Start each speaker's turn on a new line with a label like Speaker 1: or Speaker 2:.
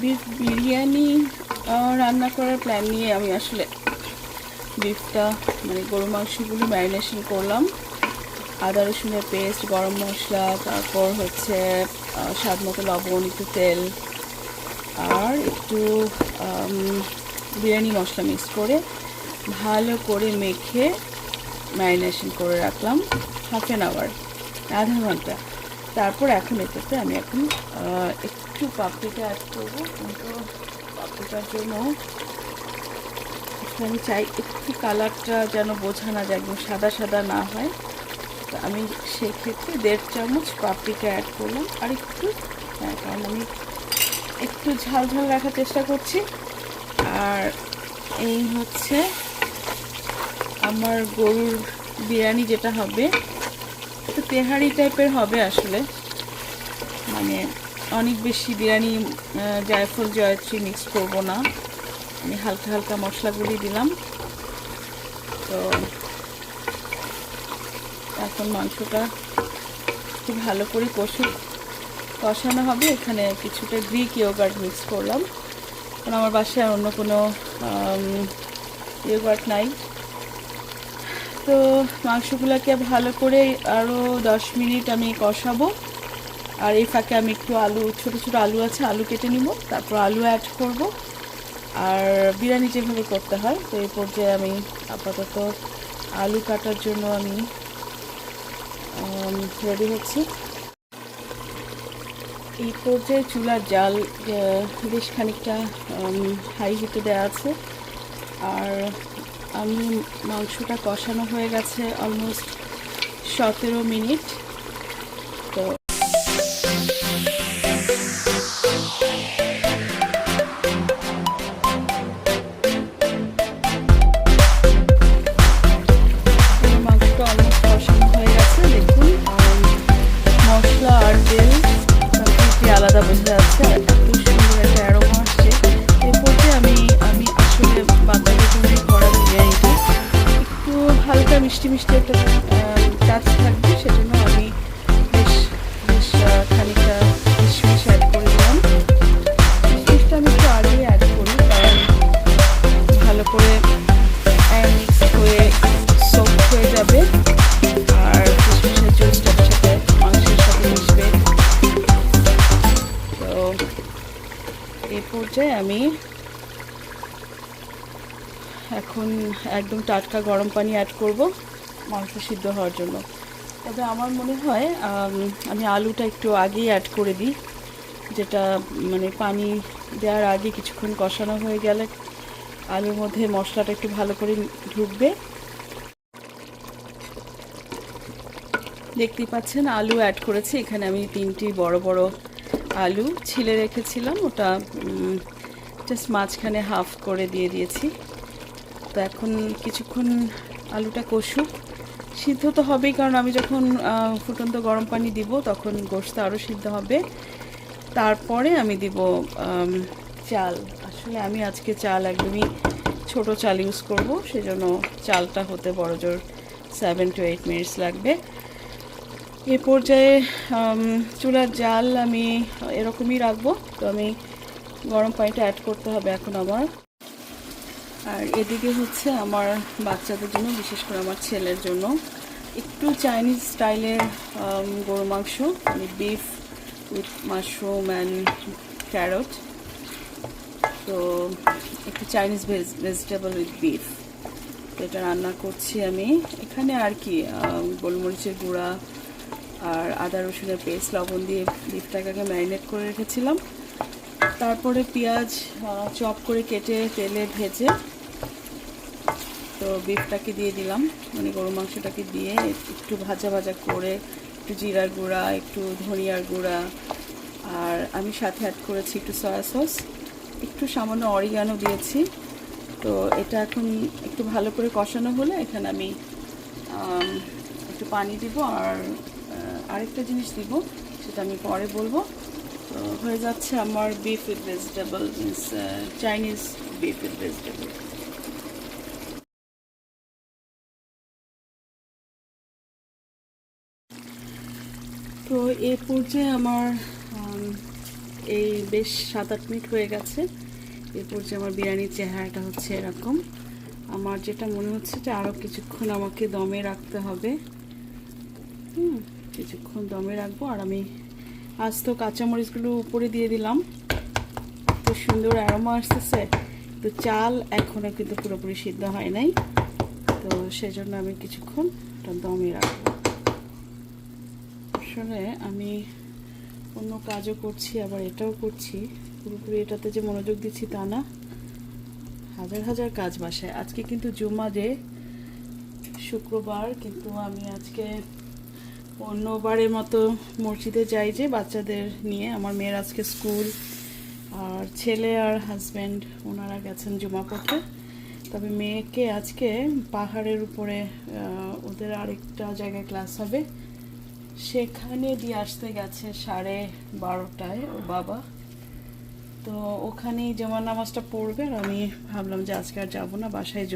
Speaker 1: Beef biryani রান্না করার plan নিয়ে আমি আসলে বিফটা মানে গরু মাংসগুলো ম্যারিনেশন করলাম। আদা রসুনের পেস্ট, গরম মশলা, তারপর হচ্ছে স্বাদ মতো লবণ, একটু তেল আর একটু বিরিয়ানি মশলা মিক্স করে ভালো করে মেখে ম্যারিনেশন করে রাখলাম হাফ অ্যান আওয়ার, আধা ঘন্টা। তারপর এখন এটাতে আমি একটু পাপরিকা অ্যাড করবো, কিন্তু পাপরিকার জন্য আমি চাই একটু কালারটা যেন বোঝা না যায়, একদম সাদা সাদা না হয়। তো আমি সেক্ষেত্রে 1.5 চামচ পাপরিকা অ্যাড করলাম আর একটু, কারণ আমি একটু ঝাল ঝাল রাখার চেষ্টা করছি। আর এই হচ্ছে আমার গরুর বিরিয়ানি যেটা হবে, একটু তেহারি টাইপের হবে আসলে, মানে অনেক বেশি বিরিয়ানি জায়ফল জয়ত্রী মিক্স করবো না, আমি হালকা হালকা মশলাগুলি দিলাম। তো এখন মাংসটা খুব ভালো করে কষানো হবে। এখানে কিছুটা গ্রিক ইয়োগার্ট মিক্স করলাম, কারণ আমার বাসায় আর অন্য কোনো ইয়োগার্ট নাই। তো মাংসগুলোকে ভালো করে আরও 10 মিনিট আমি কষাবো। আর এই ফাঁকে আমি একটু আলু, ছোটো ছোটো আলু আছে, আলু কেটে নিব, তারপর আলু অ্যাড করব। আর বিরিয়ানি যেভাবে করতে হয়, তো এই পর্যায়ে আমি আপাতত আলু কাটার জন্য আমি রেডি হচ্ছি। এই পর্যায়ে চুলার জাল বেশ খানিকটা হাই হিটে দেওয়া আছে। আর আমি মাংসটা কষানো হয়ে গেছে অলমোস্ট 17 মিনিট। তো মাংসটা অলমোস্ট কষানো হয়ে গেছে, দেখুন মশলা আর তেল কমপ্লিটলি আলাদা বোঝা যাচ্ছে, এত সুন্দর একটা অ্যারোমা আসছে। এরপরে আমি আসলে বাচ্চাদের জন্যই করা বিরিয়ানিটা একটু হালকা মিষ্টি মিষ্টি একটা টাচ থাকবে, সেজন্য আমি বেশ বেশ খানিকটা কিশমিশ অ্যাড করে দিলাম। কিশমিশটা আমি একটু আগেই অ্যাড করি, কারণ ভালো করে মিক্স হয়ে সোক হয়ে যাবে আর কিশমিশের জুসটার সাথে মাংসের সাথে মিশবে। তো এই পর্যায়ে আমি এখন একদম টাটকা গরম পানি অ্যাড করব মাংস সিদ্ধ হওয়ার জন্য। তবে আমার মনে হয় আমি আলুটা একটু আগেই অ্যাড করে দিই, যেটা মানে পানি দেওয়ার আগে কিছুক্ষণ কষানো হয়ে গেলে আলুর মধ্যে মশলাটা একটু ভালো করে ঢুকবে। দেখতেই পাচ্ছেন আলু অ্যাড করেছি, এখানে আমি 3টি বড় বড় আলু ছিলে রেখেছিলাম, ওটা জাস্ট মাঝখানে হাফ করে দিয়ে দিয়েছি। তো এখন কিছুক্ষণ আলুটা কষুক, সিদ্ধ তো হবেই, কারণ আমি যখন ফুটন্ত গরম পানি দিব তখন গোশত আরও সিদ্ধ হবে। তারপরে আমি দিব চাল। আসলে আমি আজকে চাল একদমই ছোট চাল ইউজ করব, সেজন্য চালটা হতে বড়জোর 7 to 8 মিনিটস লাগবে। এ পর্যায়ে চুলার জাল আমি এরকমই রাখবো। তো আমি গরম পানিটা অ্যাড করতে হবে এখন আমার। আর এদিকে হচ্ছে আমার বাচ্চাদের জন্য, বিশেষ করে আমার ছেলের জন্য একটু চাইনিজ স্টাইলের গরু মাংস, মানে beef with mushroom and carrot. তো একটু চাইনিজ ভেজিটেবল উইথ বিফ, তো এটা রান্না করছি আমি। এখানে আর কি গোলমরিচের গুঁড়া আর আদা রসুনের পেস্ট, লবণ দিয়ে বিফটাকে ম্যারিনেট করে রেখেছিলাম। তারপরে পেঁয়াজ চপ করে কেটে তেলে ভেজে তো বিফটাকে দিয়ে দিলাম, মানে গরু মাংসটাকে দিয়ে একটু ভাজা ভাজা করে একটু জিরার গুঁড়া, একটু ধনিয়ার গুঁড়া, আর আমি সাথে অ্যাড করেছি একটু সয়া সস, একটু সামান্য অরিগানো দিয়েছি। তো এটা এখন একটু ভালো করে কষানো হলে এখানে আমি একটু পানি দিব, আর আরেকটা জিনিস দিব, সেটা আমি পরে বলবো। তো হয়ে যাচ্ছে আমার beef with vegetable, means Chinese beef with vegetable. তো এই পর্যায়ে আমার এই বেশ 7-8 মিনিট হয়ে গেছে। এরপর যে আমার বিরিয়ানির চেহারাটা হচ্ছে এরকম। আমার যেটা মনে হচ্ছে যে আরও কিছুক্ষণ আমাকে দমে রাখতে হবে। কিছুক্ষণ দমে রাখবো। আর আমি আস্ত কাঁচামরিচগুলো উপরে দিয়ে দিলাম, তো সুন্দর অ্যারোমা আসতেছে। তো চাল এখনও কিন্তু পুরোপুরি সিদ্ধ হয় নাই, তো সেজন্য আমি কিছুক্ষণ দমে রাখবো। আসলে আমি অন্য কাজও করছি, আবার এটাও করছি, পুরোপুরি এটাতে যে মনোযোগ দিচ্ছি তা না। হাজার হাজার কাজ বাসায়। আজকে কিন্তু জুমা ডে, শুক্রবার, কিন্তু আমি আজকে অন্যবারের মতো মসজিদে যাই যে বাচ্চাদের নিয়ে। আমার মেয়ের আজকে স্কুল, আর ছেলে আর হাজব্যান্ড ওনারা গেছেন জুমা পড়তে। তবে মেয়েকে আজকে পাহাড়ের উপরে ওদের আরেকটা জায়গায় ক্লাস হবে, সেখানে দিয়ে আসতে গেছে 12:30টায় ওর বাবা। তো ওখানেই জামার নামাজটা পড়বে, আর আমি ভাবলাম যে আজকে আর যাবো না, বাসায়